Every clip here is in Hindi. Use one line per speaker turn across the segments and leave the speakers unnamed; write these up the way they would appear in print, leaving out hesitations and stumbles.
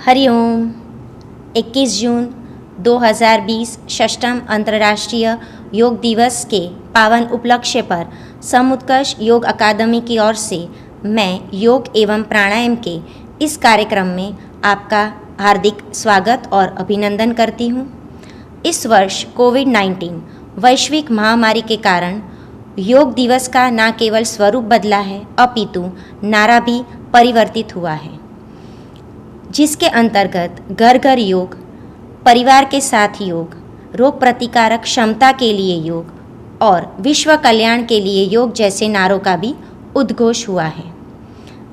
हरिओम। 21 जून 2020 षष्ठम अंतर्राष्ट्रीय योग दिवस के पावन उपलक्ष्य पर समुत्कर्ष योग अकादमी की ओर से मैं योग एवं प्राणायाम के इस कार्यक्रम में आपका हार्दिक स्वागत और अभिनंदन करती हूँ। इस वर्ष कोविड-19 वैश्विक महामारी के कारण योग दिवस का न केवल स्वरूप बदला है अपितु नारा भी परिवर्तित हुआ है, जिसके अंतर्गत घर घर योग, परिवार के साथ योग, रोग प्रतिकारक क्षमता के लिए योग और विश्व कल्याण के लिए योग जैसे नारों का भी उद्घोष हुआ है।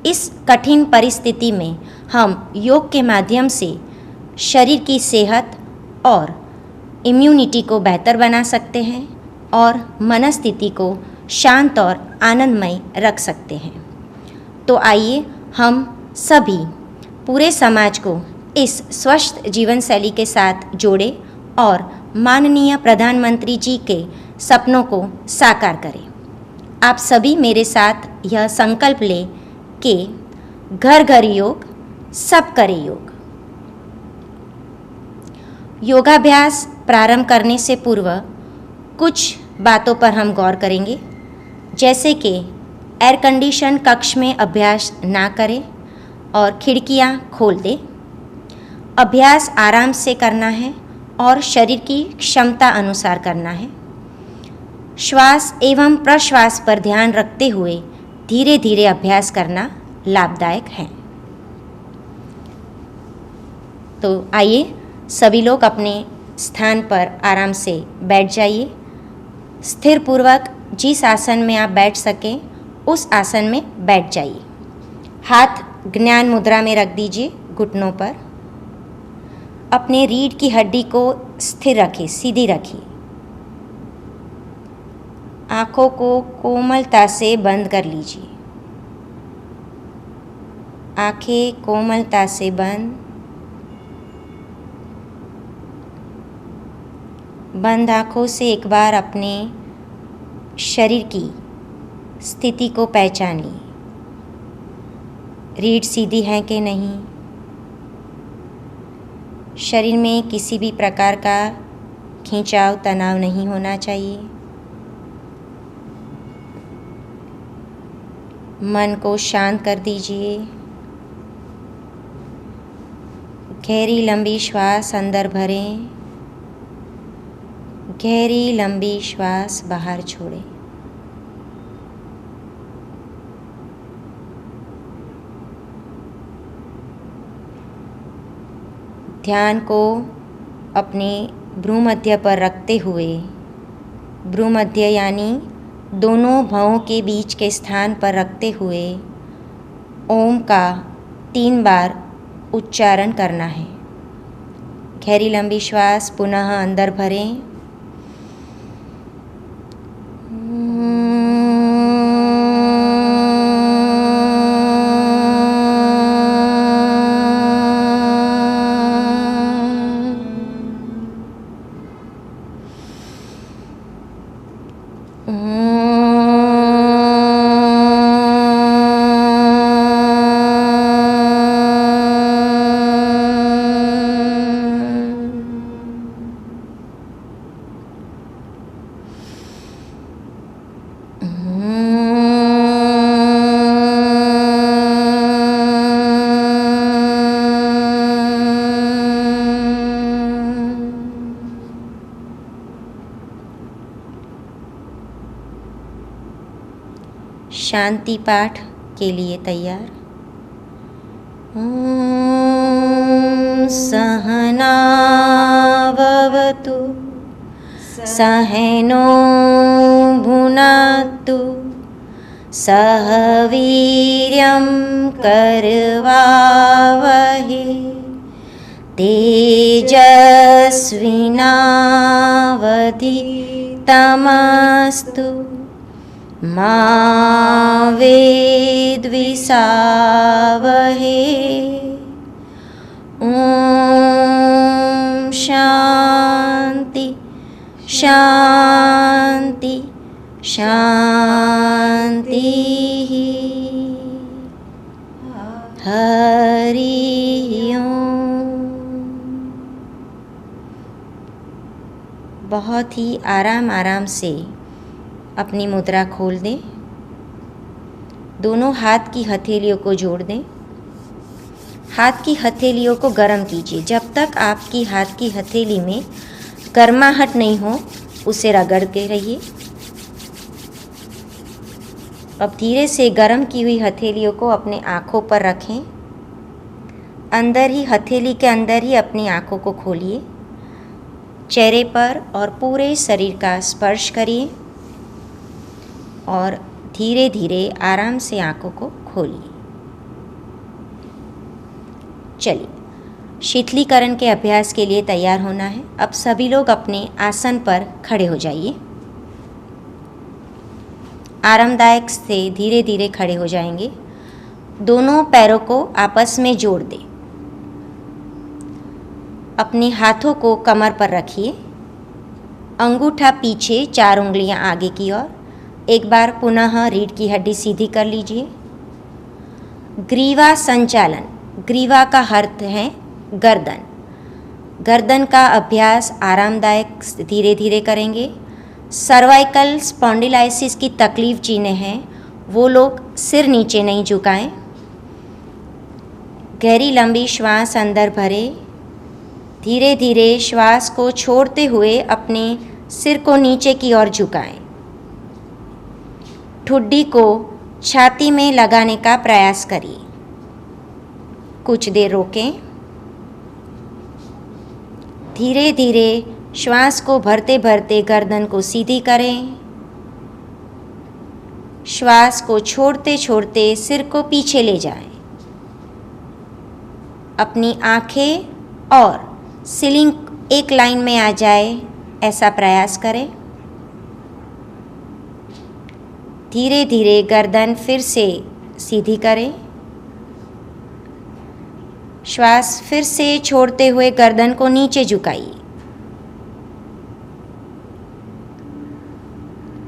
इस कठिन परिस्थिति में हम योग के माध्यम से शरीर की सेहत और इम्यूनिटी को बेहतर बना सकते हैं और मनस्थिति को शांत और आनंदमय रख सकते हैं। तो आइए हम सभी पूरे समाज को इस स्वस्थ जीवन शैली के साथ जोड़े और माननीय प्रधानमंत्री जी के सपनों को साकार करें। आप सभी मेरे साथ यह संकल्प लें कि घर घर योग, सब करें योग। योगाभ्यास प्रारंभ करने से पूर्व कुछ बातों पर हम गौर करेंगे, जैसे कि एयर कंडीशन कक्ष में अभ्यास ना करें और खिड़कियां खोल दें। अभ्यास आराम से करना है और शरीर की क्षमता अनुसार करना है। श्वास एवं प्रश्वास पर ध्यान रखते हुए धीरे धीरे अभ्यास करना लाभदायक है। तो आइए सभी लोग अपने स्थान पर आराम से बैठ जाइए। स्थिर पूर्वक जिस आसन में आप बैठ सकें उस आसन में बैठ जाइए। हाथ ज्ञान मुद्रा में रख दीजिए घुटनों पर। अपने रीढ़ की हड्डी को स्थिर रखिए, सीधी रखिए। आँखों को कोमलता से बंद कर लीजिए। आँखें कोमलता से बंद। बंद आँखों से एक बार अपने शरीर की स्थिति को पहचानिए। रीढ़ सीधी है कि नहीं, शरीर में किसी भी प्रकार का खिंचाव तनाव नहीं होना चाहिए। मन को शांत कर दीजिए। गहरी लंबी श्वास अंदर भरें, गहरी लंबी श्वास बाहर छोड़ें। ध्यान को अपने भ्रूमध्य पर रखते हुए, भ्रूमध्य यानी दोनों भौं के बीच के स्थान पर रखते हुए ओम का 3 बार उच्चारण करना है। गहरी लंबी श्वास पुनः अंदर भरें। शांति पाठ के लिए तैयार। ओम सहना भवतु सहनो भुनक्तु सह वीर्यं करवावहै तेजस्विनावधीतमस्तु मा विद्विषावहै। ओम शांति शांति शांति। हरि ओम। बहुत ही आराम से अपनी मुद्रा खोल दें। दोनों हाथ की हथेलियों को जोड़ दें। हाथ की हथेलियों को गर्म कीजिए। जब तक आपकी हाथ की हथेली में गर्माहट नहीं हो उसे रगड़ते रहिए। अब धीरे से गर्म की हुई हथेलियों को अपने आँखों पर रखें। अंदर ही हथेली के अंदर ही अपनी आँखों को खोलिए। चेहरे पर और पूरे शरीर का स्पर्श करिए और धीरे धीरे आराम से आँखों को खोलिए। चलिए, शीतलीकरण के अभ्यास के लिए तैयार होना है। अब सभी लोग अपने आसन पर खड़े हो जाइए। आरामदायक से धीरे धीरे खड़े हो जाएंगे। दोनों पैरों को आपस में जोड़ दें। अपने हाथों को कमर पर रखिए। अंगूठा पीछे, 4 उंगलियां आगे की ओर। एक बार पुनः रीढ़ की हड्डी सीधी कर लीजिए। ग्रीवा संचालन। ग्रीवा का अर्थ है गर्दन। गर्दन का अभ्यास आरामदायक धीरे धीरे करेंगे। सर्वाइकल स्पॉन्डिलाइसिस की तकलीफ जिन्हें है वो लोग सिर नीचे नहीं झुकाएं। गहरी लंबी श्वास अंदर भरें। धीरे धीरे श्वास को छोड़ते हुए अपने सिर को नीचे की ओर झुकाएं। ठुड्डी को छाती में लगाने का प्रयास करिए। कुछ देर रोकें। धीरे धीरे श्वास को भरते भरते गर्दन को सीधी करें। श्वास को छोड़ते छोड़ते सिर को पीछे ले जाएं। अपनी आंखें और सीलिंग एक लाइन में आ जाए ऐसा प्रयास करें। धीरे धीरे गर्दन फिर से सीधी करें। श्वास फिर से छोड़ते हुए गर्दन को नीचे झुकाइए।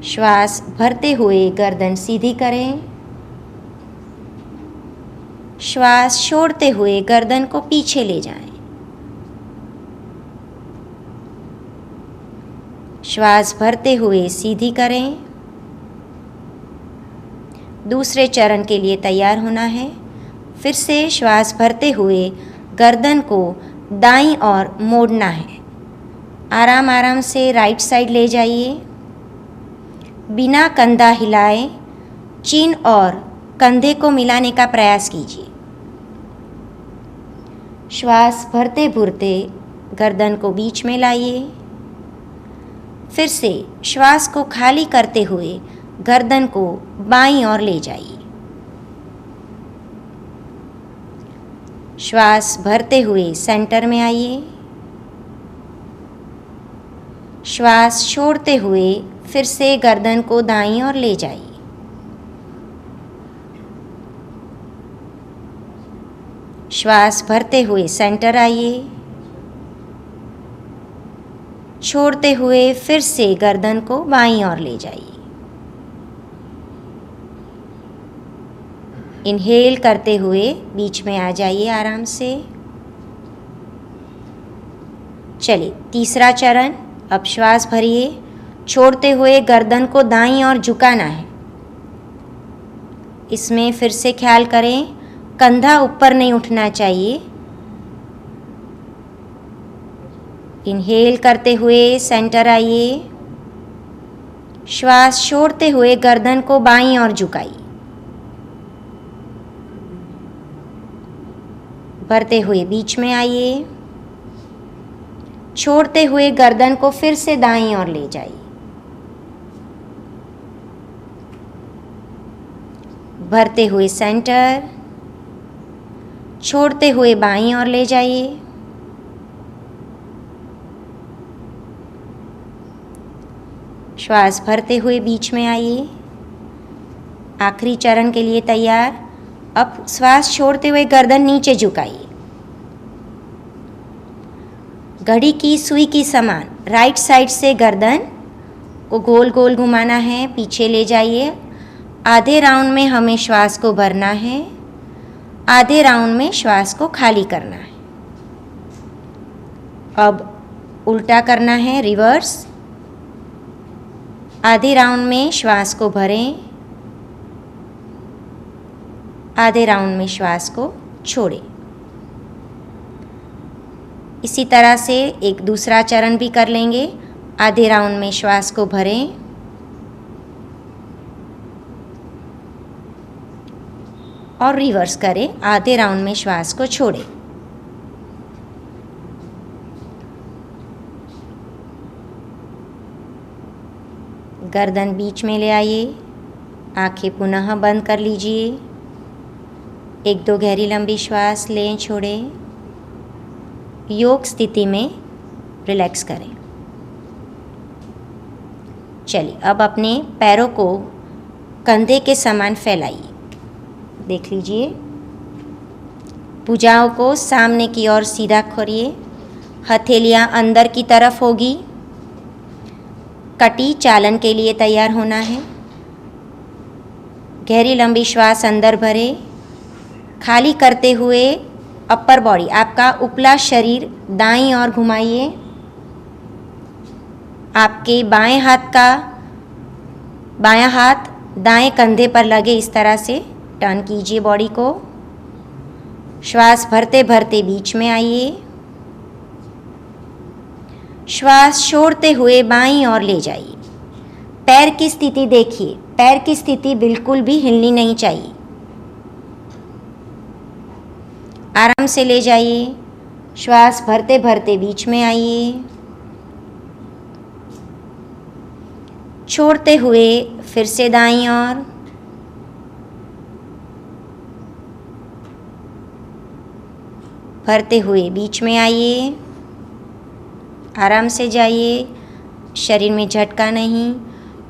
श्वास भरते हुए गर्दन सीधी करें। श्वास छोड़ते हुए गर्दन को पीछे ले जाएं। श्वास भरते हुए सीधी करें। दूसरे चरण के लिए तैयार होना है। फिर से श्वास भरते हुए गर्दन को दाईं ओर मोड़ना है। आराम आराम से राइट साइड ले जाइए। बिना कंधा हिलाए चिन और कंधे को मिलाने का प्रयास कीजिए। श्वास भरते भरते गर्दन को बीच में लाइए। फिर से श्वास को खाली करते हुए गर्दन को बाईं ओर ले जाइए। श्वास भरते हुए सेंटर में आइए। श्वास छोड़ते हुए फिर से गर्दन को दाईं ओर ले जाइए। श्वास भरते हुए सेंटर आइए। छोड़ते हुए फिर से गर्दन को बाईं ओर ले जाइए। इनहेल करते हुए बीच में आ जाइए आराम से। चलिए, तीसरा चरण। अब श्वास भरिए। छोड़ते हुए गर्दन को दाईं ओर झुकाना है। इसमें फिर से ख्याल करें, कंधा ऊपर नहीं उठना चाहिए। इनहेल करते हुए सेंटर आइए। श्वास छोड़ते हुए गर्दन को बाईं ओर झुकाइए। भरते हुए बीच में आइए। छोड़ते हुए गर्दन को फिर से दाईं ओर ले जाइए। भरते हुए सेंटर। छोड़ते हुए बाईं ओर ले जाइए। श्वास भरते हुए बीच में आइए। आखिरी चरण के लिए तैयार। अब श्वास छोड़ते हुए गर्दन नीचे झुकाइए। घड़ी की सुई की समान राइट साइड से गर्दन को गोल गोल घुमाना है, पीछे ले जाइए। आधे राउंड में हमें श्वास को भरना है, आधे राउंड में श्वास को खाली करना है। अब उल्टा करना है, रिवर्स। आधे राउंड में श्वास को भरें, आधे राउंड में श्वास को छोड़ें। इसी तरह से एक दूसरा चरण भी कर लेंगे। आधे राउंड में श्वास को भरें, और रिवर्स करें, आधे राउंड में श्वास को छोड़ें। गर्दन बीच में ले आइए, आंखें पुनः बंद कर लीजिए। एक दो गहरी लंबी श्वास लें, छोड़ें। योग स्थिति में रिलैक्स करें। चलिए, अब अपने पैरों को कंधे के समान फैलाइए। देख लीजिए, भुजाओं को सामने की ओर सीधा करिए। हथेलियां अंदर की तरफ होगी। कटी चालन के लिए तैयार होना है। गहरी लंबी श्वास अंदर भरें, खाली करते हुए अपर बॉडी, आपका उपला शरीर दाईं ओर घुमाइए। आपके बाएं हाथ दाएं कंधे पर लगे, इस तरह से टर्न कीजिए बॉडी को। श्वास भरते भरते बीच में आइए। श्वास छोड़ते हुए बाईं ओर ले जाइए। पैर की स्थिति देखिए, पैर की स्थिति बिल्कुल भी हिलनी नहीं चाहिए। आराम से ले जाइए। श्वास भरते भरते बीच में आइए, छोड़ते हुए फिर से दाईं ओर। भरते हुए बीच में आइए, आराम से जाइए, शरीर में झटका नहीं।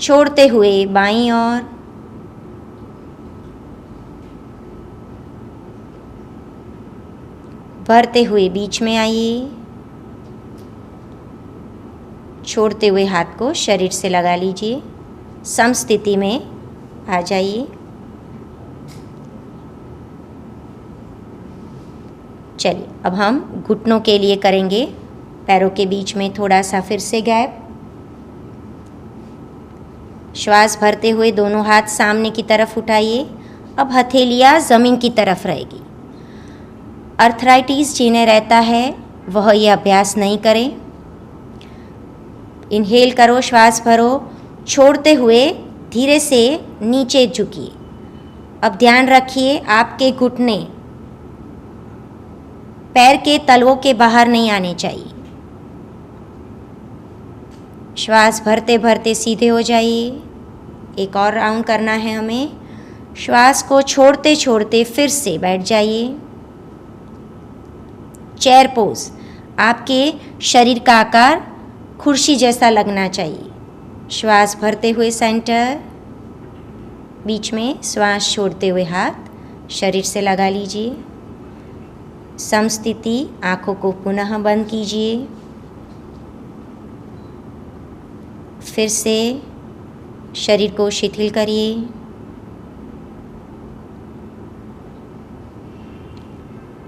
छोड़ते हुए बाईं ओर। भरते हुए बीच में आइए, छोड़ते हुए हाथ को शरीर से लगा लीजिए। सम स्थिति में आ जाइए। चलिए, अब हम घुटनों के लिए करेंगे। पैरों के बीच में थोड़ा सा फिर से गैप। श्वास भरते हुए दोनों हाथ सामने की तरफ उठाइए। अब हथेलियां ज़मीन की तरफ रहेगी। अर्थराइटिस जिन्हें रहता है वह यह अभ्यास नहीं करें। इनहेल करो, श्वास भरो, छोड़ते हुए धीरे से नीचे झुकिए। अब ध्यान रखिए, आपके घुटने पैर के तलवों के बाहर नहीं आने चाहिए। श्वास भरते भरते सीधे हो जाइए। एक और राउंड करना है हमें। श्वास को छोड़ते छोड़ते फिर से बैठ जाइए। चेयर पोज, आपके शरीर का आकार कुर्सी जैसा लगना चाहिए। श्वास भरते हुए सेंटर, बीच में श्वास छोड़ते हुए हाथ शरीर से लगा लीजिए। समस्थिति, आंखों को पुनः बंद कीजिए। फिर से शरीर को शिथिल करिए।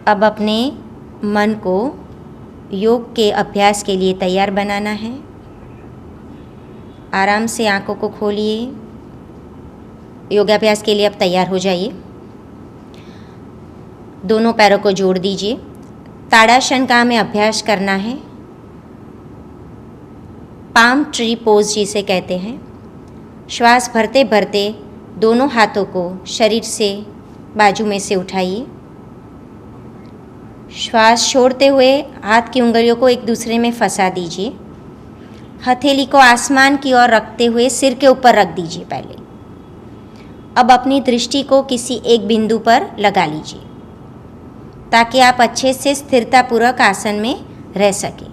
अब अपने मन को योग के अभ्यास के लिए तैयार बनाना है। आराम से आंखों को खोलिए। योगाभ्यास के लिए अब तैयार हो जाइए। दोनों पैरों को जोड़ दीजिए। ताड़ासन का हमें अभ्यास करना है। पाम ट्री पोज जिसे कहते हैं। श्वास भरते भरते दोनों हाथों को शरीर से बाजू में से उठाइए। श्वास छोड़ते हुए हाथ की उंगलियों को एक दूसरे में फंसा दीजिए। हथेली को आसमान की ओर रखते हुए सिर के ऊपर रख दीजिए पहले। अब अपनी दृष्टि को किसी एक बिंदु पर लगा लीजिए ताकि आप अच्छे से स्थिरतापूर्वक आसन में रह सकें।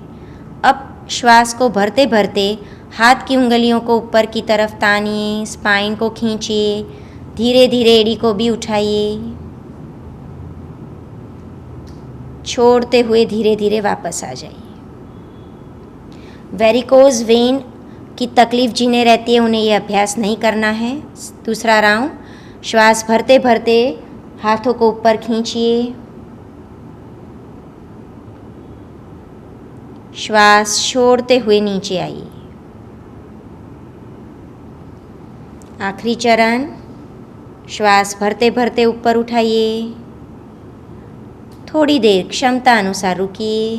अब श्वास को भरते भरते हाथ की उंगलियों को ऊपर की तरफ तानिए, स्पाइन को खींचिए, धीरे धीरे एड़ी को भी उठाइए। छोड़ते हुए धीरे धीरे वापस आ जाइए। वेरिकोज वेन की तकलीफ जिन्हें रहती है उन्हें यह अभ्यास नहीं करना है। दूसरा राउंड, श्वास भरते भरते हाथों को ऊपर खींचिए। श्वास छोड़ते हुए नीचे आइए। आखिरी चरण, श्वास भरते भरते ऊपर उठाइए, थोड़ी देर क्षमता अनुसार रुकिए,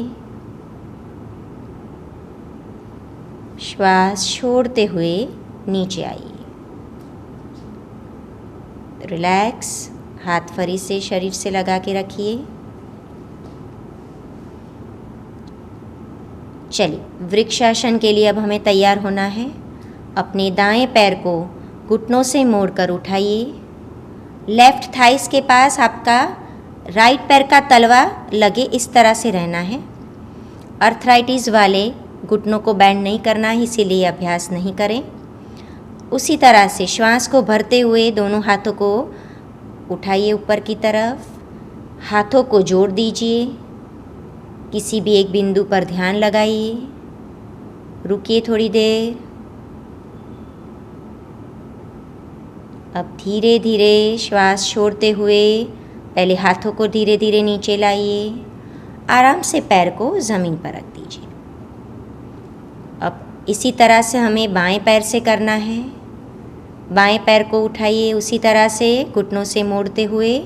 श्वास छोड़ते हुए नीचे आइए। रिलैक्स, हाथ फरी से शरीर से लगा के रखिए। चलिए, वृक्षासन के लिए अब हमें तैयार होना है। अपने दाएं पैर को घुटनों से मोड़कर उठाइए। लेफ्ट थाइस के पास आपका राइट पैर का तलवा लगे, इस तरह से रहना है। अर्थराइटिस वाले घुटनों को बैंड नहीं करना है, इसीलिए अभ्यास नहीं करें। उसी तरह से श्वास को भरते हुए दोनों हाथों को उठाइए ऊपर की तरफ, हाथों को जोड़ दीजिए, किसी भी एक बिंदु पर ध्यान लगाइए, रुकिए थोड़ी देर। अब धीरे धीरे श्वास छोड़ते हुए पहले हाथों को धीरे धीरे नीचे लाइए, आराम से पैर को ज़मीन पर रख दीजिए। अब इसी तरह से हमें बाएं पैर से करना है। बाएं पैर को उठाइए, उसी तरह से घुटनों से मोड़ते हुए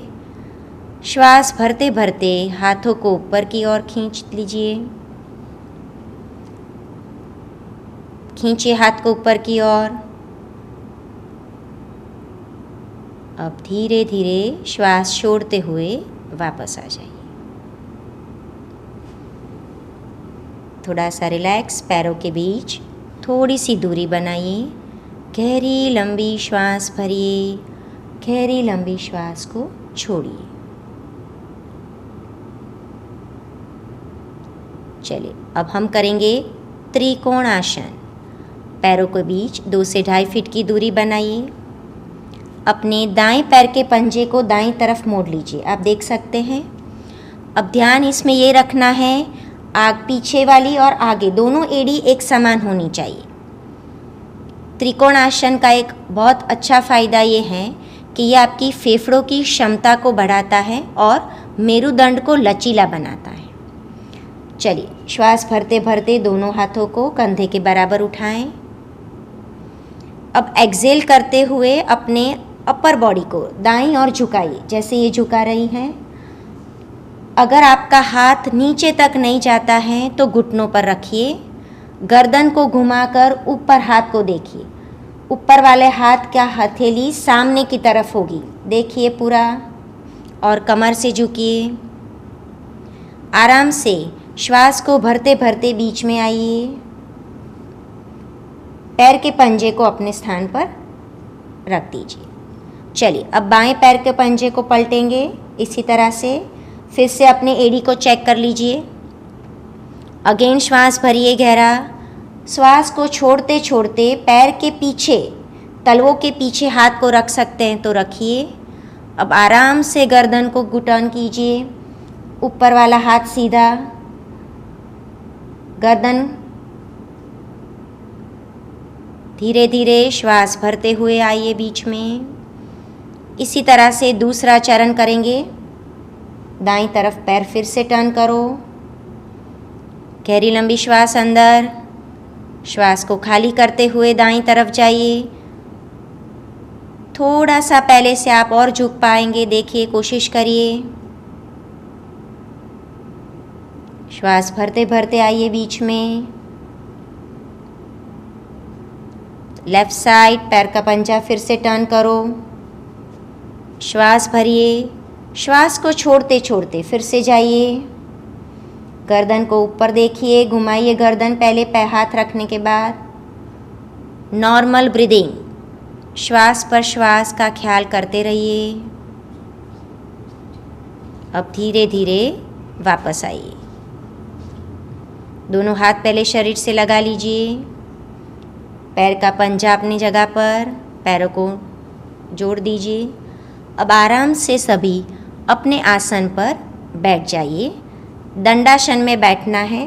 श्वास भरते भरते हाथों को ऊपर की ओर खींच लीजिए। खींचिए हाथ को ऊपर की ओर। अब धीरे धीरे श्वास छोड़ते हुए वापस आ जाइए। थोड़ा सा रिलैक्स, पैरों के बीच थोड़ी सी दूरी बनाइए। गहरी लंबी श्वास भरिए, गहरी लंबी श्वास को छोड़िए। चलिए, अब हम करेंगे त्रिकोण आसन। पैरों के बीच 2 से 2.5 फीट की दूरी बनाइए। अपने दाएं पैर के पंजे को दाईं तरफ मोड़ लीजिए, आप देख सकते हैं। अब ध्यान इसमें ये रखना है, पीछे वाली और आगे दोनों एड़ी एक समान होनी चाहिए। त्रिकोण आसन का एक बहुत अच्छा फ़ायदा ये है कि ये आपकी फेफड़ों की क्षमता को बढ़ाता है और मेरुदंड को लचीला बनाता है। चलिए, श्वास भरते भरते दोनों हाथों को कंधे के बराबर उठाएं। अब एक्सेल करते हुए अपने अपर बॉडी को दाईं ओर झुकाइए, जैसे ये झुका रही हैं। अगर आपका हाथ नीचे तक नहीं जाता है तो घुटनों पर रखिए। गर्दन को घुमाकर ऊपर हाथ को देखिए। ऊपर वाले हाथ का हथेली सामने की तरफ होगी, देखिए पूरा। और कमर से झुकिए। आराम से श्वास को भरते भरते बीच में आइए। पैर के पंजे को अपने स्थान पर रख दीजिए। चलिए, अब बाएं पैर के पंजे को पलटेंगे इसी तरह से। फिर से अपने एड़ी को चेक कर लीजिए। अगेन श्वास भरिए गहरा। श्वास को छोड़ते छोड़ते पैर के पीछे, तलवों के पीछे हाथ को रख सकते हैं तो रखिए। अब आराम से गर्दन को घुटन कीजिए। ऊपर वाला हाथ सीधा, गर्दन। धीरे धीरे श्वास भरते हुए आइए बीच में। इसी तरह से दूसरा चरण करेंगे। दाईं तरफ पैर फिर से टर्न करो। गहरी लंबी श्वास अंदर। श्वास को खाली करते हुए दाईं तरफ जाइए। थोड़ा सा पहले से आप और झुक पाएंगे, देखिए, कोशिश करिए। श्वास भरते भरते आइए बीच में। लेफ्ट साइड पैर का पंजा फिर से टर्न करो। श्वास भरिए। श्वास को छोड़ते छोड़ते फिर से जाइए। गर्दन को ऊपर देखिए, घुमाइए गर्दन पहले पैर हाथ रखने के बाद। नॉर्मल ब्रीदिंग, श्वास पर श्वास का ख्याल करते रहिए। अब धीरे धीरे वापस आइए। दोनों हाथ पहले शरीर से लगा लीजिए। पैर का पंजा अपनी जगह पर, पैरों को जोड़ दीजिए। अब आराम से सभी अपने आसन पर बैठ जाइए। दंडासन में बैठना है।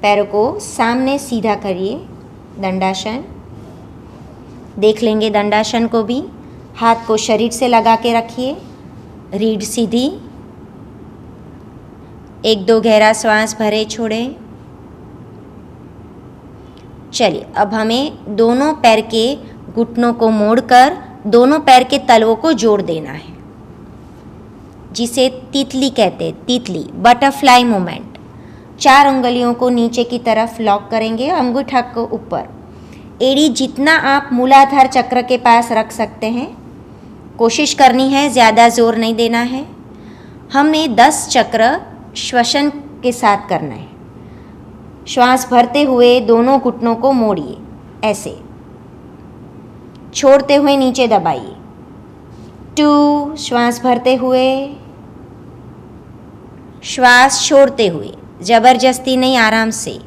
पैरों को सामने सीधा करिए। दंडासन देख लेंगे। दंडासन को भी हाथ को शरीर से लगा के रखिए। रीढ़ सीधी। 1-2 गहरा श्वास भरे छोड़े। चलिए अब हमें दोनों पैर के घुटनों को मोड़कर दोनों पैर के तलवों को जोड़ देना है, जिसे तितली कहते हैं, तितली, बटरफ्लाई मूवमेंट। 4 उंगलियों को नीचे की तरफ लॉक करेंगे, अंगूठा को ऊपर। एड़ी जितना आप मूलाधार चक्र के पास रख सकते हैं, कोशिश करनी है, ज़्यादा जोर नहीं देना है। हमें 10 चक्र श्वसन के साथ करना है। श्वास भरते हुए दोनों घुटनों को मोड़िए, ऐसे छोड़ते हुए नीचे दबाइए। 2, श्वास भरते हुए, श्वास छोड़ते हुए, जबरदस्ती नहीं, आराम से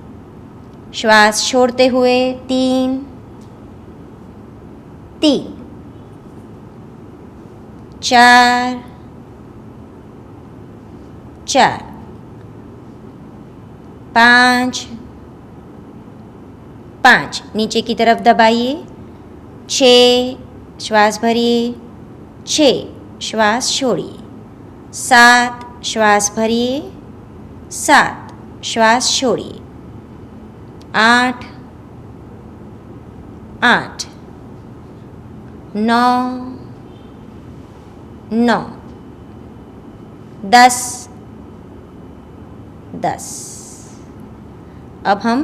श्वास छोड़ते हुए। 3, 4, 5, नीचे की तरफ दबाइए। 6, श्वास भरिए। 6, श्वास छोड़िए। 7, श्वास भरिए। 7, श्वास छोड़िए। 8, 9, 10। अब हम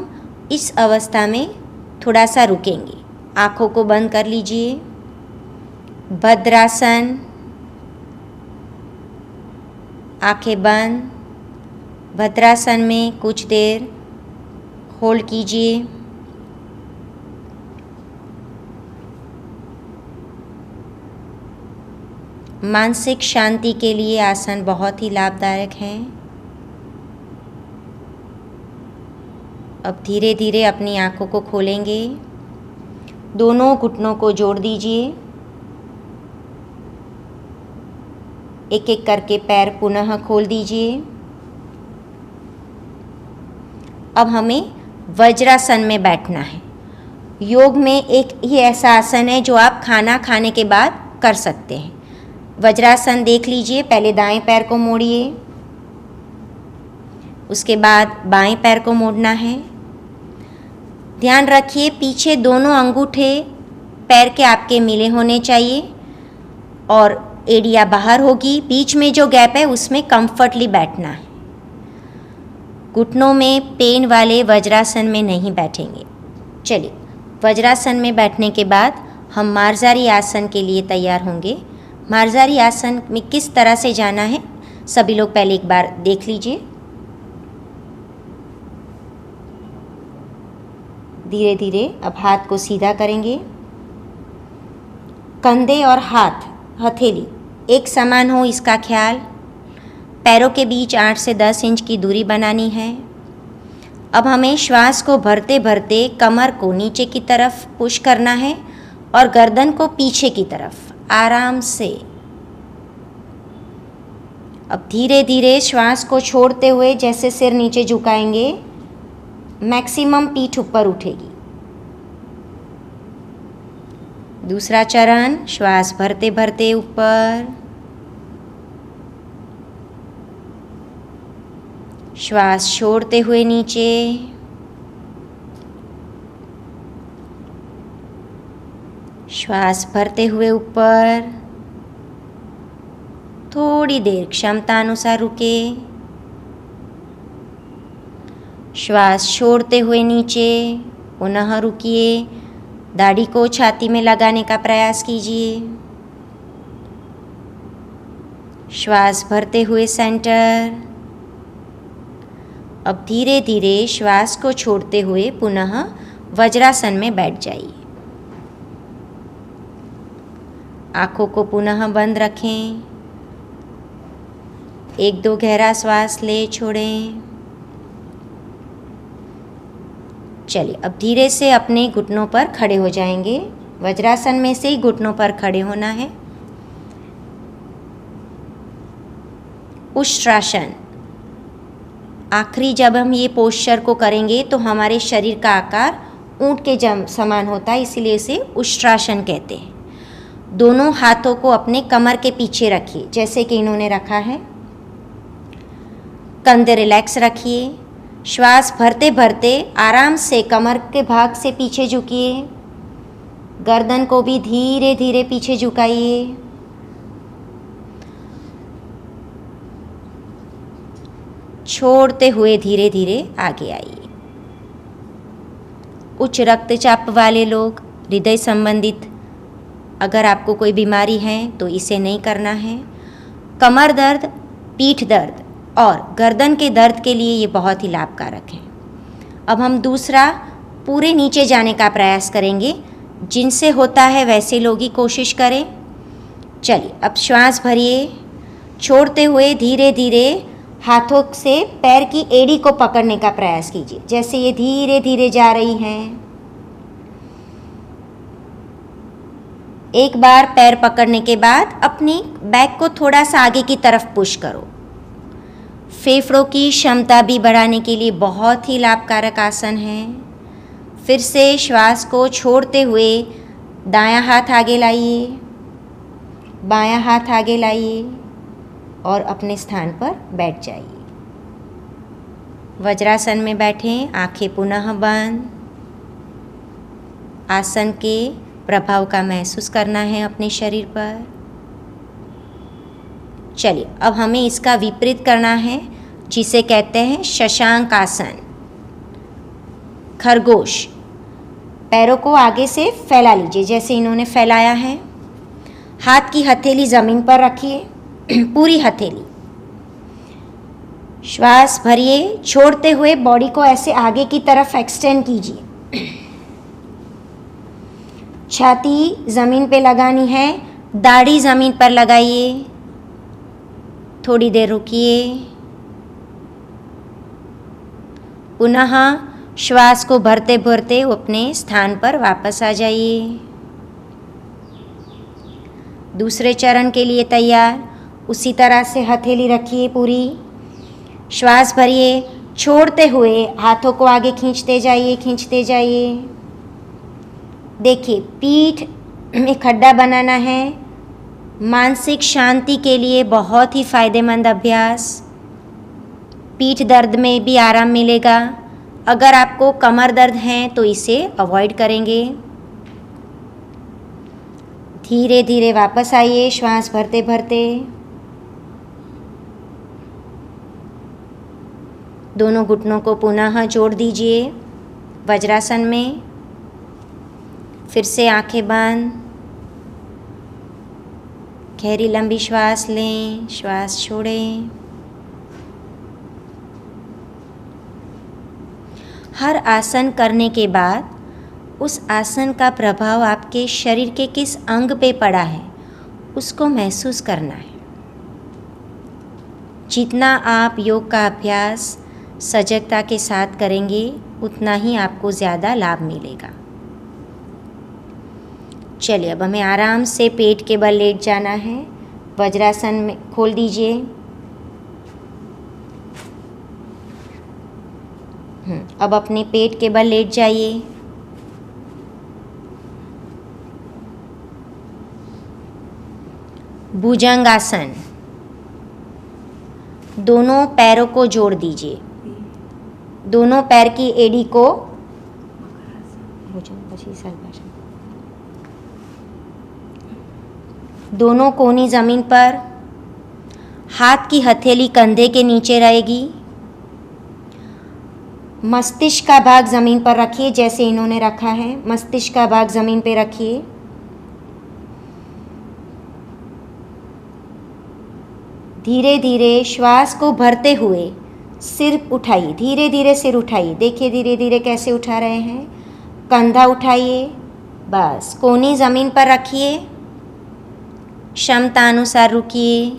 इस अवस्था में थोड़ा सा रुकेंगे। आँखों को बंद कर लीजिए। भद्रासन, आँखें बंद। भद्रासन में कुछ देर होल्ड कीजिए। मानसिक शांति के लिए आसन बहुत ही लाभदायक हैं। अब धीरे धीरे अपनी आँखों को खोलेंगे। दोनों घुटनों को जोड़ दीजिए। एक एक करके पैर पुनः खोल दीजिए। अब हमें वज्रासन में बैठना है। योग में एक ही ऐसा आसन है जो आप खाना खाने के बाद कर सकते हैं। वज्रासन देख लीजिए। पहले दाएं पैर को मोड़िए, उसके बाद बाएं पैर को मोड़ना है। ध्यान रखिए पीछे दोनों अंगूठे पैर के आपके मिले होने चाहिए और एड़ियाँ बाहर होगी। बीच में जो गैप है उसमें कंफर्टली बैठना है। घुटनों में पेन वाले वज्रासन में नहीं बैठेंगे। चलिए, वज्रासन में बैठने के बाद हम मार्जारी आसन के लिए तैयार होंगे। मार्जारी आसन में किस तरह से जाना है सभी लोग पहले एक बार देख लीजिए। धीरे धीरे अब हाथ को सीधा करेंगे। कंधे और हाथ, हथेली एक समान हो इसका ख्याल। पैरों के बीच 8 से 10 इंच की दूरी बनानी है। अब हमें श्वास को भरते भरते कमर को नीचे की तरफ पुश करना है और गर्दन को पीछे की तरफ आराम से। अब धीरे धीरे श्वास को छोड़ते हुए जैसे सिर नीचे झुकाएंगे, मैक्सिमम पीठ ऊपर उठेगी। दूसरा चरण, श्वास भरते भरते ऊपर, श्वास छोड़ते हुए नीचे, श्वास भरते हुए ऊपर। थोड़ी देर क्षमता अनुसार रुके। श्वास छोड़ते हुए नीचे, पुनः रुकिए। दाढ़ी को छाती में लगाने का प्रयास कीजिए। श्वास भरते हुए सेंटर। अब धीरे धीरे श्वास को छोड़ते हुए पुनः वज्रासन में बैठ जाइए। आँखों को पुनः बंद रखें। 1-2 गहरा श्वास ले छोड़ें। चलिए, अब धीरे से अपने घुटनों पर खड़े हो जाएंगे। वज्रासन में से ही घुटनों पर खड़े होना है। उष्ट्रासन, आखिरी जब हम ये पोस्चर को करेंगे तो हमारे शरीर का आकार ऊंट के समान होता है, इसीलिए इसे उष्ट्रासन कहते हैं। दोनों हाथों को अपने कमर के पीछे रखिए जैसे कि इन्होंने रखा है। कंधे रिलैक्स रखिए। श्वास भरते भरते आराम से कमर के भाग से पीछे झुकिए, गर्दन को भी धीरे धीरे पीछे झुकाइए। छोड़ते हुए धीरे धीरे आगे आइए। उच्च रक्तचाप वाले लोग, हृदय संबंधित अगर आपको कोई बीमारी है तो इसे नहीं करना है। कमर दर्द, पीठ दर्द और गर्दन के दर्द के लिए ये बहुत ही लाभकारक है। अब हम दूसरा पूरे नीचे जाने का प्रयास करेंगे। जिनसे होता है वैसे लोग ही कोशिश करें। चलिए, अब श्वास भरिए, छोड़ते हुए धीरे धीरे हाथों से पैर की एड़ी को पकड़ने का प्रयास कीजिए, जैसे ये धीरे धीरे जा रही हैं। एक बार पैर पकड़ने के बाद अपनी बैक को थोड़ा सा आगे की तरफ पुश करो। फेफड़ों की क्षमता भी बढ़ाने के लिए बहुत ही लाभकारक आसन है। फिर से श्वास को छोड़ते हुए दायां हाथ आगे लाइए, बायां हाथ आगे लाइए और अपने स्थान पर बैठ जाइए। वज्रासन में बैठें, आंखें पुनः बंद। आसन के प्रभाव का महसूस करना है अपने शरीर पर। चलिए, अब हमें इसका विपरीत करना है, जिसे कहते हैं शशांक आसन, खरगोश। पैरों को आगे से फैला लीजिए जैसे इन्होंने फैलाया है। हाथ की हथेली ज़मीन पर रखिए, पूरी हथेली। श्वास भरिए, छोड़ते हुए बॉडी को ऐसे आगे की तरफ एक्सटेंड कीजिए। छाती ज़मीन पे लगानी है, दाढ़ी ज़मीन पर लगाइए। थोड़ी देर रुकिए, पुनः श्वास को भरते भरते अपने स्थान पर वापस आ जाइए। दूसरे चरण के लिए तैयार। उसी तरह से हथेली रखिए पूरी। श्वास भरिए, छोड़ते हुए हाथों को आगे खींचते जाइए, खींचते जाइए। देखिए, पीठ में खड्डा बनाना है। मानसिक शांति के लिए बहुत ही फायदेमंद अभ्यास। पीठ दर्द में भी आराम मिलेगा। अगर आपको कमर दर्द है तो इसे अवॉइड करेंगे। धीरे धीरे वापस आइए, श्वास भरते भरते। दोनों घुटनों को पुनः जोड़ दीजिए वज्रासन में। फिर से आंखें बंद, गहरी लंबी श्वास लें, श्वास छोड़ें। हर आसन करने के बाद उस आसन का प्रभाव आपके शरीर के किस अंग पे पड़ा है उसको महसूस करना है। जितना आप योग का अभ्यास सजगता के साथ करेंगे उतना ही आपको ज़्यादा लाभ मिलेगा। चलिए, अब हमें आराम से पेट के बल लेट जाना है। वज्रासन में खोल दीजिए। अब अपने पेट के बल लेट जाइए। भुजंगासन। दोनों पैरों को जोड़ दीजिए। दोनों पैर की एड़ी को दोनों कोहनी ज़मीन पर, हाथ की हथेली कंधे के नीचे रहेगी। मस्तिष्क का भाग ज़मीन पर रखिए जैसे इन्होंने रखा है। मस्तिष्क का भाग ज़मीन पे रखिए। धीरे धीरे श्वास को भरते हुए सिर उठाइए। धीरे धीरे सिर उठाइए। देखिए धीरे धीरे कैसे उठा रहे हैं। कंधा उठाइए, बस कोहनी ज़मीन पर रखिए। क्षमता अनुसार रुकिए।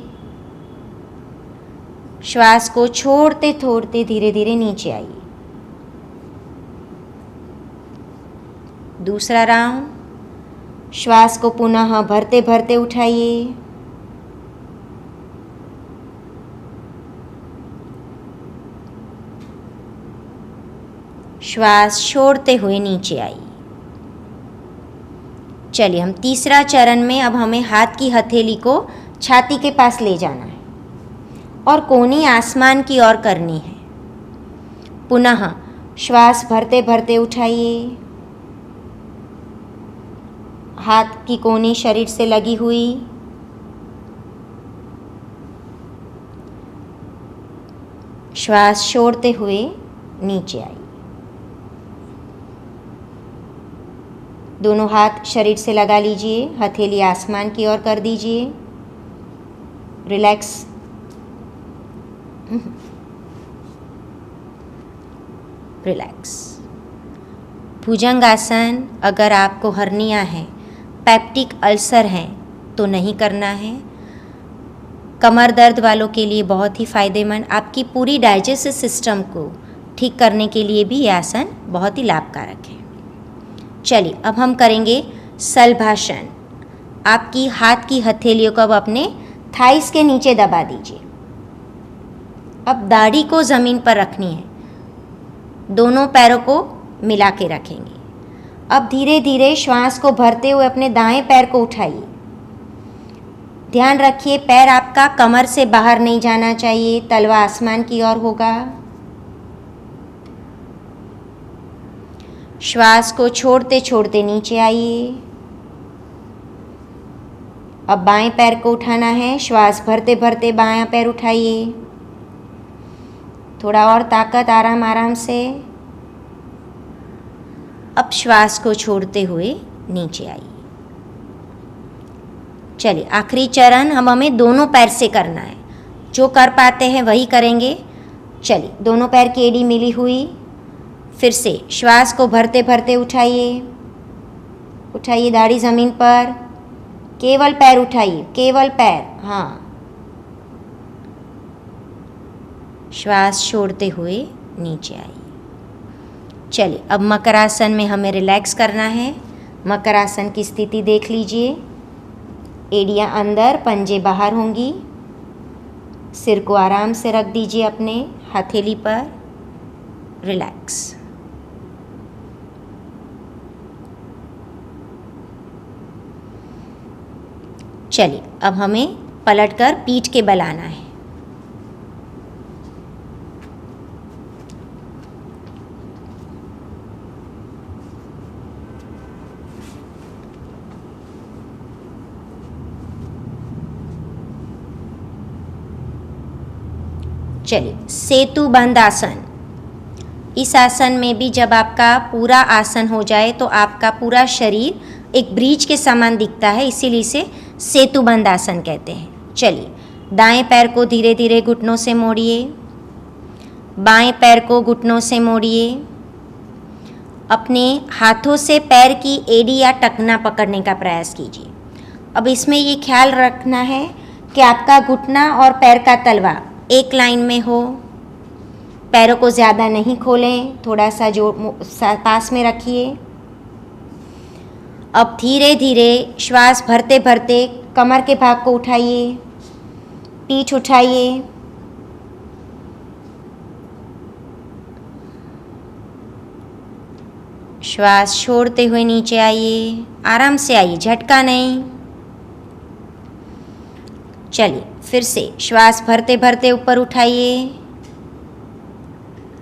श्वास को छोड़ते छोड़ते धीरे धीरे नीचे आइए। दूसरा राउंड। श्वास को पुनः भरते भरते उठाइए। श्वास छोड़ते हुए नीचे आइए। चलिए, हम तीसरा चरण में अब हमें हाथ की हथेली को छाती के पास ले जाना है और कोहनी आसमान की ओर करनी है। पुनः श्वास भरते भरते उठाइए। हाथ की कोहनी शरीर से लगी हुई। श्वास छोड़ते हुए नीचे आइए। दोनों हाथ शरीर से लगा लीजिए, हथेली आसमान की ओर कर दीजिए। रिलैक्स। रिलैक्स। भुजंगासन अगर आपको हर्निया है, पेप्टिक अल्सर है तो नहीं करना है। कमर दर्द वालों के लिए बहुत ही फ़ायदेमंद, आपकी पूरी डाइजेस्टिव सिस्टम को ठीक करने के लिए भी यह आसन बहुत ही लाभकारक है। चलिए अब हम करेंगे सलभासन। आपकी हाथ की हथेलियों को अब अपने थाइस के नीचे दबा दीजिए। अब दाढ़ी को ज़मीन पर रखनी है, दोनों पैरों को मिला के रखेंगे। अब धीरे धीरे श्वास को भरते हुए अपने दाएं पैर को उठाइए। ध्यान रखिए पैर आपका कमर से बाहर नहीं जाना चाहिए, तलवा आसमान की ओर होगा। श्वास को छोड़ते छोड़ते नीचे आइए। अब बाएं पैर को उठाना है, श्वास भरते भरते बायां पैर उठाइए। थोड़ा और ताकत, आराम आराम से। अब श्वास को छोड़ते हुए नीचे आइए। चलिए आखिरी चरण हमें दोनों पैर से करना है, जो कर पाते हैं वही करेंगे। चलिए दोनों पैर की एड़ी मिली हुई, फिर से श्वास को भरते भरते उठाइए। उठाइए दाढ़ी ज़मीन पर, केवल पैर उठाइए, केवल पैर। हाँ, श्वास छोड़ते हुए नीचे आइए। चलिए अब मकरासन में हमें रिलैक्स करना है। मकरासन की स्थिति देख लीजिए। एड़ियाँ अंदर, पंजे बाहर होंगी। सिर को आराम से रख दीजिए अपने हथेली पर। रिलैक्स। चलिए अब हमें पलटकर पीठ के बल आना है। चलिए सेतु बंद आसन। इस आसन में भी जब आपका पूरा आसन हो जाए तो आपका पूरा शरीर एक ब्रिज के समान दिखता है, इसीलिए इसे सेतु बंद आसन कहते हैं। चलिए दाएं पैर को धीरे धीरे घुटनों से मोड़िए, बाएं पैर को घुटनों से मोड़िए। अपने हाथों से पैर की एड़ी या टखना पकड़ने का प्रयास कीजिए। अब इसमें ये ख्याल रखना है कि आपका घुटना और पैर का तलवा एक लाइन में हो। पैरों को ज़्यादा नहीं खोलें, थोड़ा सा पास में रखिए। अब धीरे धीरे श्वास भरते भरते कमर के भाग को उठाइए, पीठ उठाइए। श्वास छोड़ते हुए नीचे आइए, आराम से आइए, झटका नहीं। चलिए फिर से श्वास भरते भरते ऊपर उठाइए।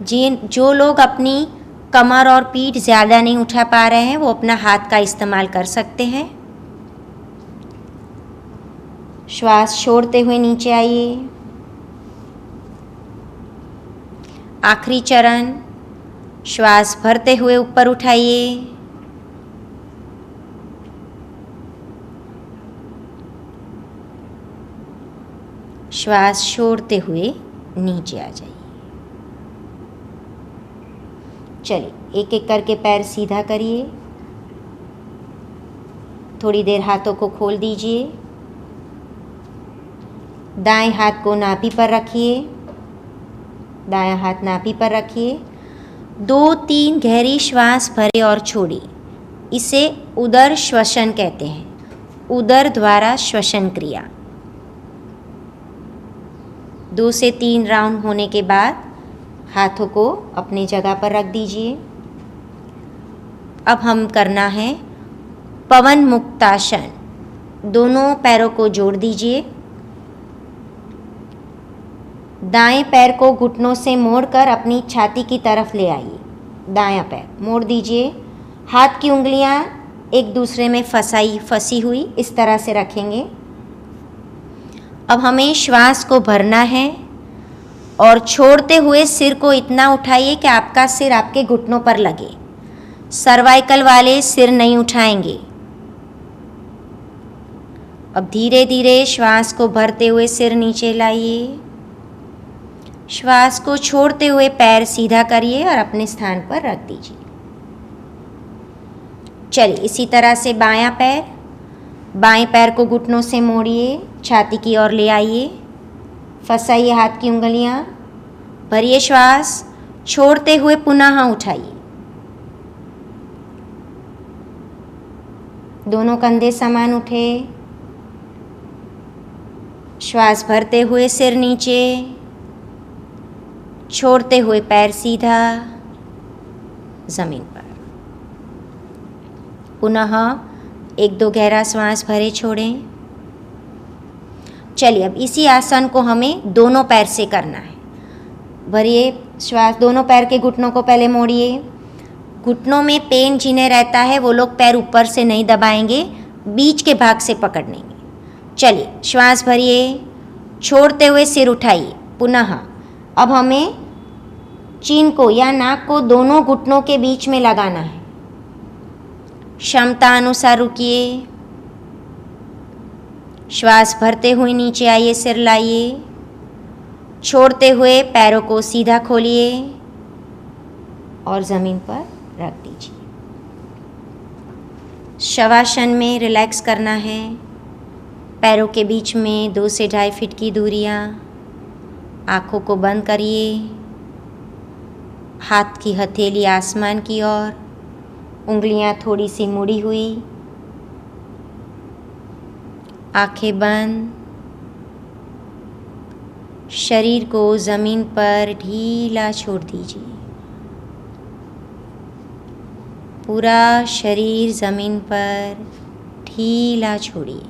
जो लोग अपनी कमर और पीठ ज़्यादा नहीं उठा पा रहे हैं वो अपना हाथ का इस्तेमाल कर सकते हैं। श्वास छोड़ते हुए नीचे आइए। आखिरी चरण, श्वास भरते हुए ऊपर उठाइए। श्वास छोड़ते हुए नीचे आ जाइए। चलिए एक एक करके पैर सीधा करिए। थोड़ी देर हाथों को खोल दीजिए। दाएं हाथ को नाभि पर रखिए, दायां हाथ नाभि पर रखिए। 2-3 गहरी श्वास भरे और छोड़ी। इसे उदर श्वसन कहते हैं, उदर द्वारा श्वसन क्रिया। 2 से 3 राउंड होने के बाद हाथों को अपनी जगह पर रख दीजिए। अब हम करना है पवन मुक्तासन। दोनों पैरों को जोड़ दीजिए। दाएं पैर को घुटनों से मोड़कर अपनी छाती की तरफ ले आइए। दायां पैर मोड़ दीजिए। हाथ की उंगलियां एक दूसरे में फंसी हुई इस तरह से रखेंगे। अब हमें श्वास को भरना है और छोड़ते हुए सिर को इतना उठाइए कि आपका सिर आपके घुटनों पर लगे। सर्वाइकल वाले सिर नहीं उठाएंगे। अब धीरे धीरे श्वास को भरते हुए सिर नीचे लाइए। श्वास को छोड़ते हुए पैर सीधा करिए और अपने स्थान पर रख दीजिए। चलिए इसी तरह से बाएं पैर को घुटनों से मोड़िए, छाती की ओर ले आइए, फंसाइए हाथ की उंगलियां, भरिए श्वास, छोड़ते हुए पुनः उठाइए। दोनों कंधे समान उठे। श्वास भरते हुए सिर नीचे, छोड़ते हुए पैर सीधा जमीन पर। पुनः 1-2 गहरा श्वास भरे छोड़ें। चलिए अब इसी आसन को हमें दोनों पैर से करना है। भरिए श्वास, दोनों पैर के घुटनों को पहले मोड़िए। घुटनों में पेन जिन्हें रहता है वो लोग पैर ऊपर से नहीं दबाएंगे, बीच के भाग से पकड़ लेंगे। चलिए श्वास भरिए, छोड़ते हुए सिर उठाइए। पुनः अब हमें चिन को या नाक को दोनों घुटनों के बीच में लगाना है। क्षमता अनुसार रुकिए। श्वास भरते हुए नीचे आइए, सिर लाइए, छोड़ते हुए पैरों को सीधा खोलिए और ज़मीन पर रख दीजिए। शवासन में रिलैक्स करना है। पैरों के बीच में 2 से 2.5 फीट की दूरियां। आँखों को बंद करिए। हाथ की हथेली आसमान की ओर, उंगलियां थोड़ी सी मुड़ी हुई, आंखें बंद। शरीर को ज़मीन पर ढीला छोड़ दीजिए। पूरा शरीर ज़मीन पर ढीला छोड़िए।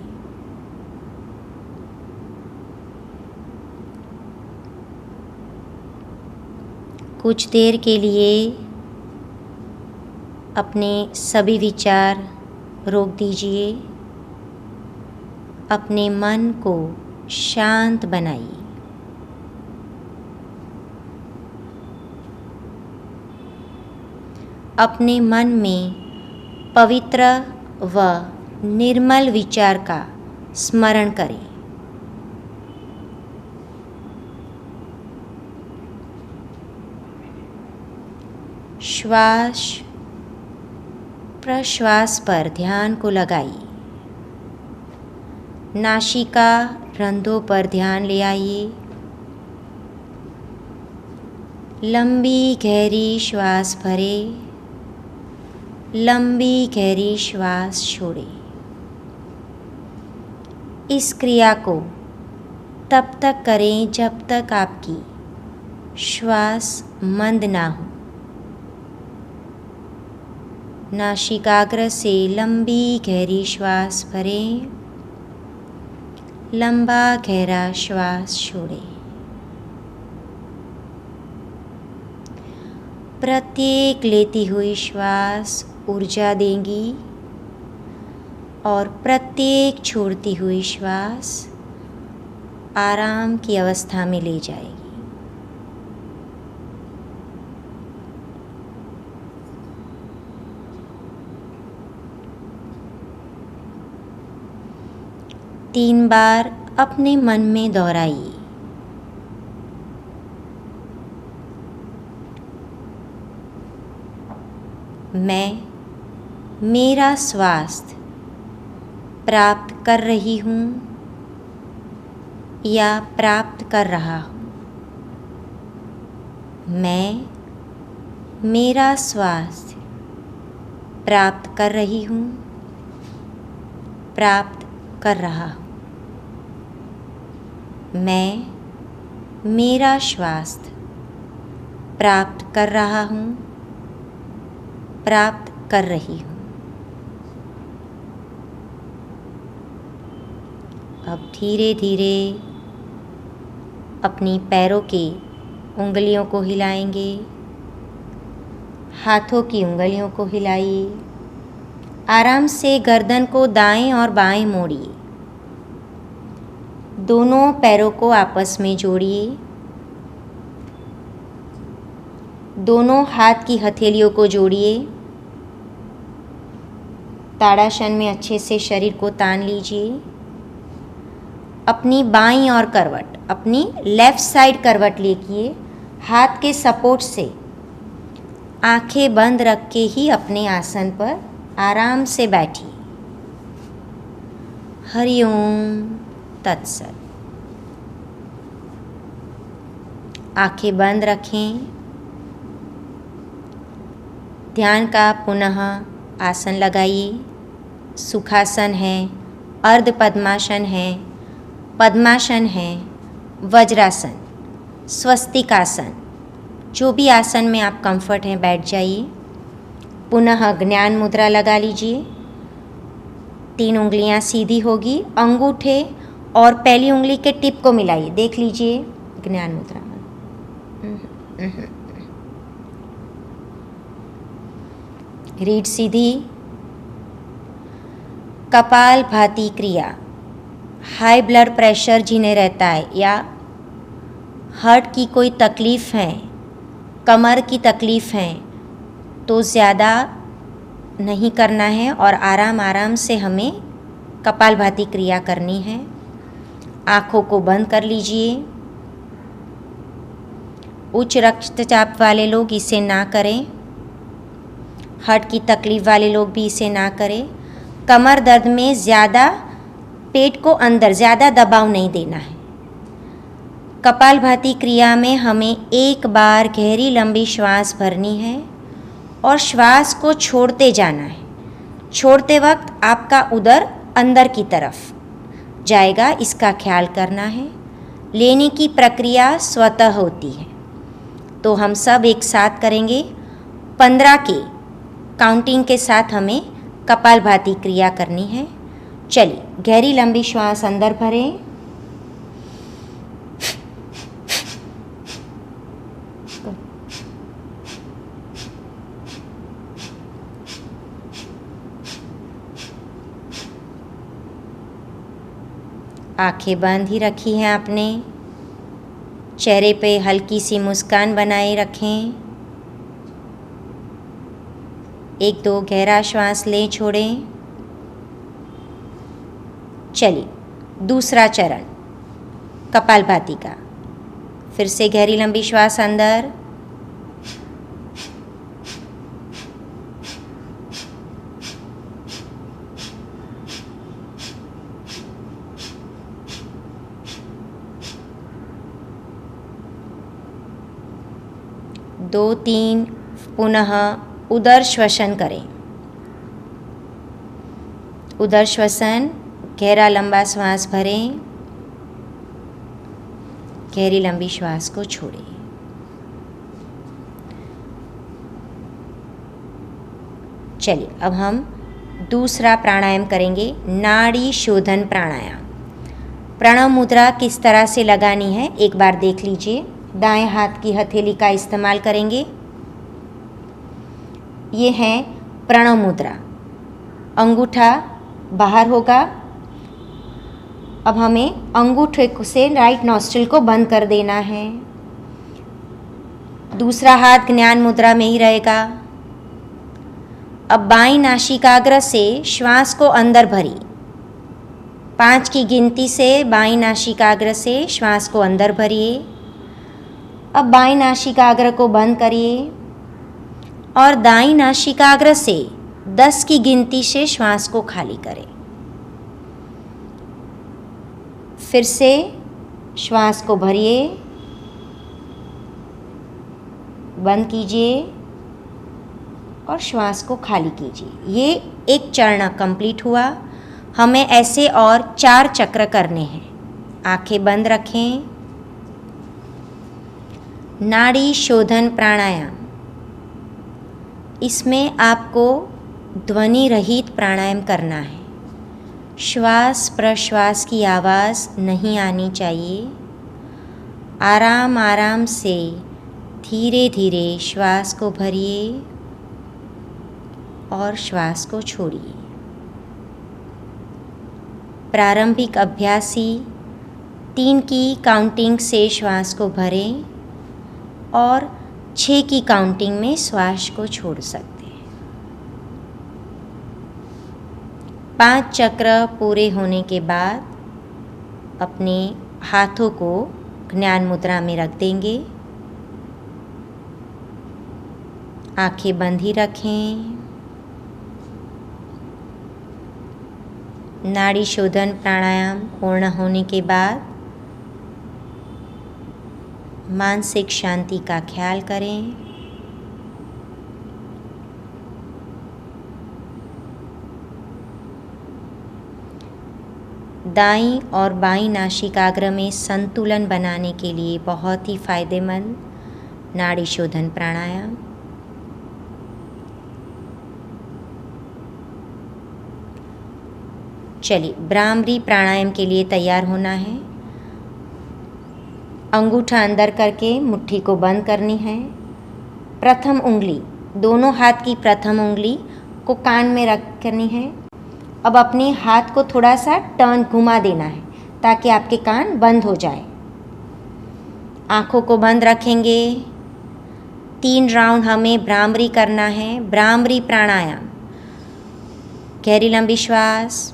कुछ देर के लिए अपने सभी विचार रोक दीजिए। अपने मन को शांत बनाइए। अपने मन में पवित्र व निर्मल विचार का स्मरण करें। श्वास प्रश्वास पर ध्यान को लगाइए। नासिका रंध्रों पर ध्यान ले आइए। लंबी गहरी श्वास भरें, लंबी गहरी श्वास छोड़ें। इस क्रिया को तब तक करें जब तक आपकी श्वास मंद ना हो। नासिकाग्र से लंबी गहरी श्वास भरें, लंबा गहरा श्वास छोड़ें। प्रत्येक लेती हुई श्वास ऊर्जा देंगी और प्रत्येक छोड़ती हुई श्वास आराम की अवस्था में ले जाएगी। तीन बार अपने मन में दोहराइए। मैं मेरा स्वास्थ्य प्राप्त कर रही हूँ या प्राप्त कर रहा हूँ। मैं मेरा स्वास्थ्य प्राप्त कर रही हूँ, प्राप्त कर रहा हूँ। मैं मेरा स्वास्थ्य प्राप्त कर रहा हूँ, प्राप्त कर रही हूँ। अब धीरे धीरे अपनी पैरों की उंगलियों को हिलाएंगे, हाथों की उंगलियों को हिलाइए। आराम से गर्दन को दाएं और बाएं मोड़िए। दोनों पैरों को आपस में जोड़िए। दोनों हाथ की हथेलियों को जोड़िए। ताड़ासन में अच्छे से शरीर को तान लीजिए। अपनी बाईं ओर करवट, अपनी लेफ्ट साइड करवट लेके हाथ के सपोर्ट से आंखें बंद रख के ही अपने आसन पर आराम से बैठिए। हरि ओम तत्सत। आंखें बंद रखें। ध्यान का पुनः आसन लगाइए। सुखासन है, अर्ध पद्मासन है, पद्मासन है, वज्रासन, स्वस्तिकासन, जो भी आसन में आप कंफर्ट हैं बैठ जाइए। पुनः ज्ञान मुद्रा लगा लीजिए। 3 उंगलियां सीधी होगी। अंगूठे और पहली उंगली के टिप को मिलाइए। देख लीजिए ज्ञान मुद्रा में। रीढ़ सीधी। कपाल भाती क्रिया। हाई ब्लड प्रेशर जिन्हें रहता है या हार्ट की कोई तकलीफ़ है, कमर की तकलीफ़ है, तो ज़्यादा नहीं करना है और आराम आराम से हमें कपालभाति क्रिया करनी है। आँखों को बंद कर लीजिए। उच्च रक्तचाप वाले लोग इसे ना करें। हार्ट की तकलीफ़ वाले लोग भी इसे ना करें। कमर दर्द में ज़्यादा पेट को अंदर ज़्यादा दबाव नहीं देना है। कपालभाति क्रिया में हमें एक बार गहरी लंबी श्वास भरनी है और श्वास को छोड़ते जाना है। छोड़ते वक्त आपका उदर अंदर की तरफ जाएगा, इसका ख्याल करना है। लेने की प्रक्रिया स्वतः होती है। तो हम सब एक साथ करेंगे। 15 के काउंटिंग के साथ हमें कपालभाति क्रिया करनी है। चलिए, गहरी लंबी श्वास अंदर भरें। आंखें बंद ही रखी हैं आपने। चेहरे पे हल्की सी मुस्कान बनाए रखें। 1-2 गहरा श्वास लें, छोड़ें। चलिए, दूसरा चरण कपालभाति का। फिर से गहरी लंबी श्वास अंदर। दो 3 पुनः उदर श्वसन करें। उदर श्वसन, गहरा लंबा श्वास भरें। गहरी लंबी श्वास को छोड़ें। चलिए, अब हम दूसरा प्राणायाम करेंगे, नाड़ी शोधन प्राणायाम। प्रणव मुद्रा किस तरह से लगानी है एक बार देख लीजिए। दाएं हाथ की हथेली का इस्तेमाल करेंगे। ये है प्रणव मुद्रा। अंगूठा बाहर होगा। अब हमें अंगूठे से राइट नॉस्ट्रिल को बंद कर देना है। दूसरा हाथ ज्ञान मुद्रा में ही रहेगा। अब बाईं नासिकाग्र से श्वास को अंदर भरी। 5 की गिनती से बाईं नासिकाग्र से श्वास को अंदर भरिए। अब बाईं नासिकाग्र को बंद करिए और दाईं नासिकाग्र से 10 की गिनती से श्वास को खाली करें। फिर से श्वास को भरिए, बंद कीजिए और श्वास को खाली कीजिए। ये एक चरण कंप्लीट हुआ। हमें ऐसे और 4 चक्र करने हैं। आंखें बंद रखें। नाड़ी शोधन प्राणायाम, इसमें आपको ध्वनि रहित प्राणायाम करना है। श्वास प्रश्वास की आवाज़ नहीं आनी चाहिए। आराम आराम से धीरे धीरे श्वास को भरिए और श्वास को छोड़िए। प्रारंभिक अभ्यासी 3 की काउंटिंग से श्वास को भरें और 6 की काउंटिंग में श्वास को छोड़ सकते हैं। 5 चक्र पूरे होने के बाद अपने हाथों को ज्ञान मुद्रा में रख देंगे। आंखें बंद ही रखें। नाड़ी शोधन प्राणायाम पूर्ण होने के बाद मानसिक शांति का ख्याल करें। दाईं और बाईं नासिकाग्र में संतुलन बनाने के लिए बहुत ही फायदेमंद नाड़ी शोधन प्राणायाम। चलिए, भ्रामरी प्राणायाम के लिए तैयार होना है। अंगूठा अंदर करके मुट्ठी को बंद करनी है। प्रथम उंगली, दोनों हाथ की प्रथम उंगली को कान में रख करनी है। अब अपने हाथ को थोड़ा सा टर्न घुमा देना है ताकि आपके कान बंद हो जाए। आँखों को बंद रखेंगे। 3 राउंड हमें भ्रामरी करना है। भ्रामरी प्राणायाम। गहरी लंबी श्वास।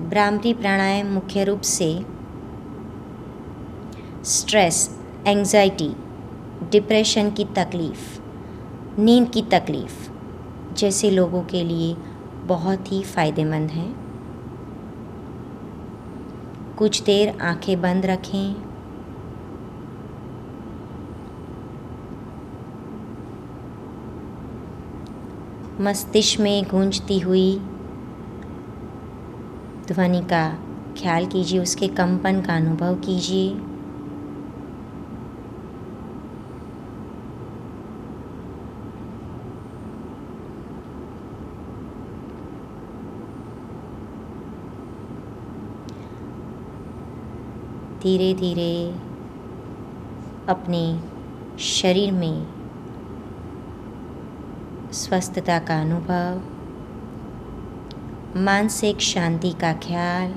भ्रामरी प्राणायाम मुख्य रूप से स्ट्रेस, एंजाइटी, डिप्रेशन की तकलीफ़, नींद की तकलीफ़ जैसे लोगों के लिए बहुत ही फ़ायदेमंद हैं। कुछ देर आंखें बंद रखें। मस्तिष्क में गूंजती हुई ध्वनि का ख्याल कीजिए, उसके कंपन का अनुभव कीजिए। धीरे धीरे अपने शरीर में स्वस्थता का अनुभव, मानसिक शांति का ख्याल।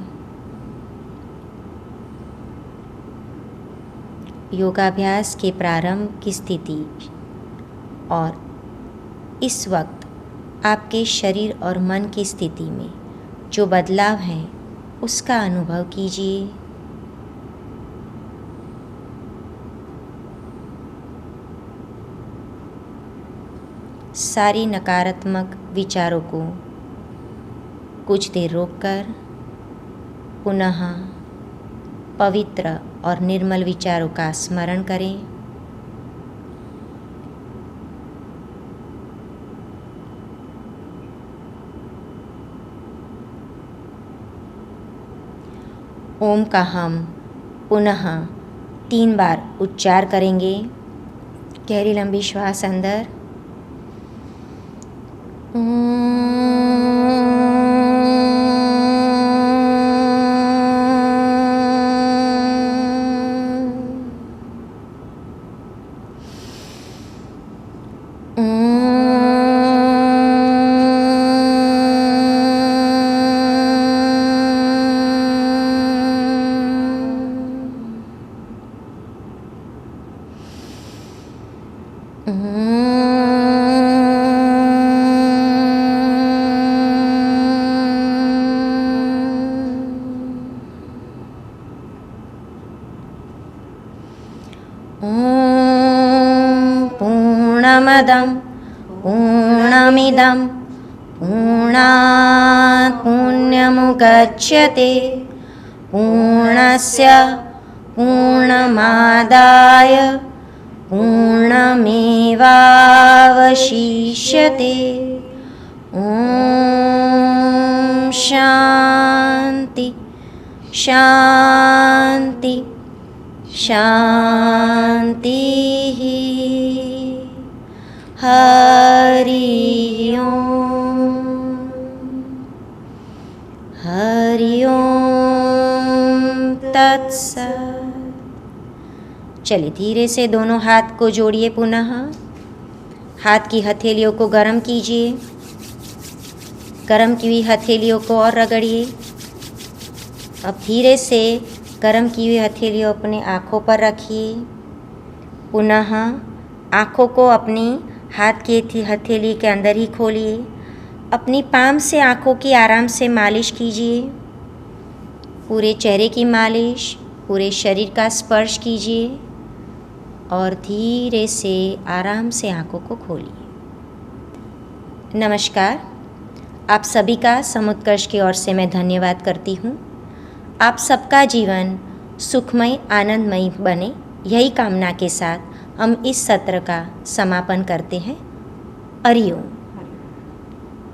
योगाभ्यास के प्रारंभ की स्थिति और इस वक्त आपके शरीर और मन की स्थिति में जो बदलाव है उसका अनुभव कीजिए। सारी नकारात्मक विचारों को कुछ देर रोककर पुनः पवित्र और निर्मल विचारों का स्मरण करें। ओम का हम पुनः 3 बार उच्चार करेंगे। गहरी लंबी श्वास अंदर। पूर्णमदं पूर्णमिदं पूर्णात् पूर्णमुदच्यते पूर्णस्य पूर्णमादाय पूर्णमेवावशिष्यते। ॐ शान्ति शान्ति शान्तिः। हरि ओम तत्सत्। चलिए धीरे से दोनों हाथ को जोड़िए। पुनः हाथ की हथेलियों को गर्म कीजिए। गर्म की हुई हथेलियों को और रगड़िए। अब धीरे से गर्म की हुई हथेलियों अपने आँखों पर रखिए। पुनः आँखों को अपनी हाथ की हथेली के अंदर ही खोलिए। अपनी पाम से आँखों की आराम से मालिश कीजिए। पूरे चेहरे की मालिश, पूरे शरीर का स्पर्श कीजिए और धीरे से आराम से आँखों को खोलिए। नमस्कार, आप सभी का समुत्कर्ष की ओर से मैं धन्यवाद करती हूँ। आप सबका जीवन सुखमय आनंदमय बने, यही कामना के साथ हम इस सत्र का समापन करते हैं। हरि ओम।